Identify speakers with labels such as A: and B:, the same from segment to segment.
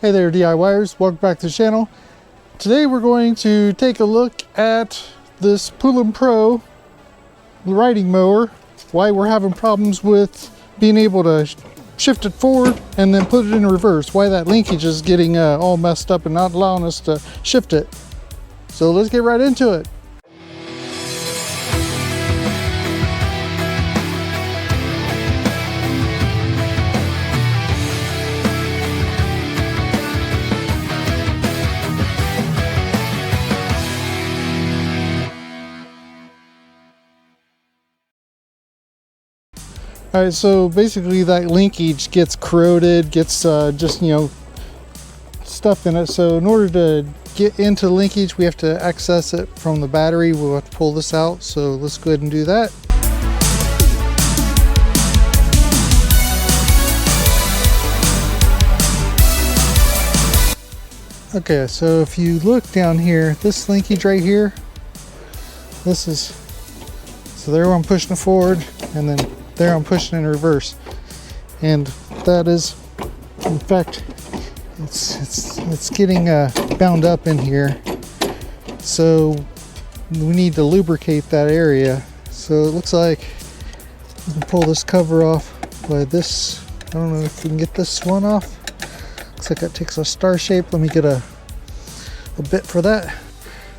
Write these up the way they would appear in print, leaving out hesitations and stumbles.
A: Hey there DIYers, welcome back to the channel. Today we're going to take a look at this Poulan Pro riding mower, why we're having problems with being able to shift it forward and then put it in reverse, why that linkage is getting all messed up and not allowing us to shift it. So let's get right into it. All right, so basically that linkage gets corroded, gets just, stuff in it. So in order to get into the linkage, we have to access it from the battery. We'll have to pull this out. So let's go ahead and do that. Okay, so if you look down here, this linkage right here, so there I'm pushing it forward, and then there I'm pushing in reverse, and that is, in fact, it's getting bound up in here, so we need to lubricate that area. So it looks like we can pull this cover off by this. I don't know if we can get this one off. Looks like that takes a star shape. Let me get a bit for that.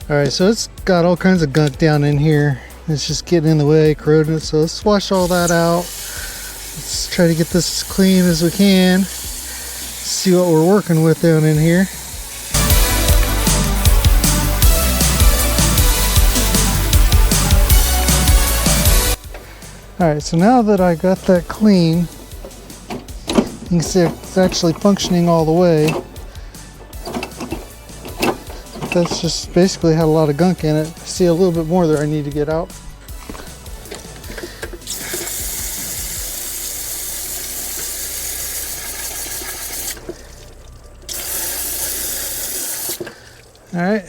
A: All right, so it's got all kinds of gunk down in here. It's just getting in the way, corroding it. So let's wash all that out. Let's try to get this as clean as we can. See what we're working with down in here. All right, so now that I got that clean, you can see it's actually functioning all the way. That's just basically had a lot of gunk in it. I see a little bit more there I need to get out. All right,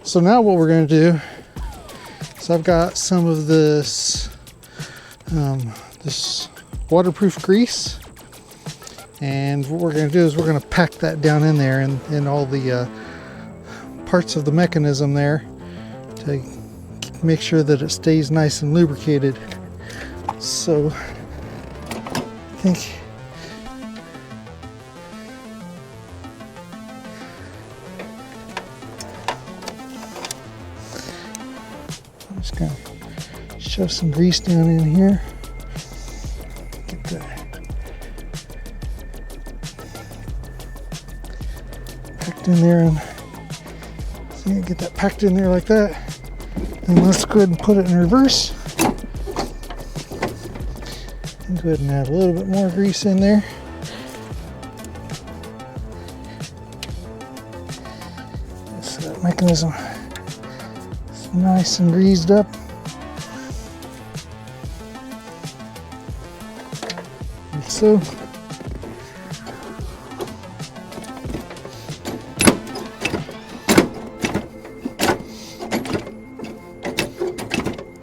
A: so now what we're going to do is I've got some of this this waterproof grease, and what we're going to do is we're going to pack that down in there and all the parts of the mechanism there to make sure that it stays nice and lubricated. So I think I'm just gonna shove some grease down in here. Get that packed in there, and get that packed in there like that. And let's go ahead and put it in reverse. And go ahead and add a little bit more grease in there. So that mechanism is nice and greased up. Like so.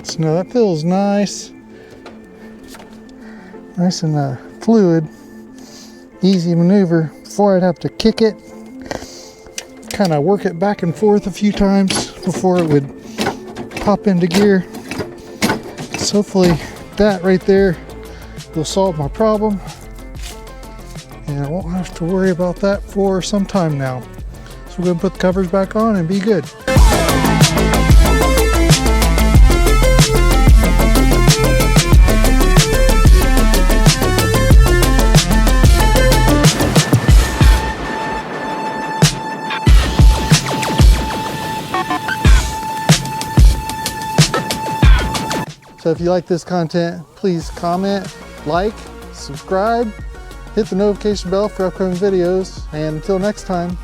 A: So now that feels nice and fluid, easy maneuver. Before I'd have to kick it, kind of work it back and forth a few times before it would pop into gear. So hopefully that right there will solve my problem, and I won't have to worry about that for some time now. So we're going to put the covers back on and be good. So if you like this content, please comment, like, subscribe, hit the notification bell for upcoming videos, and until next time,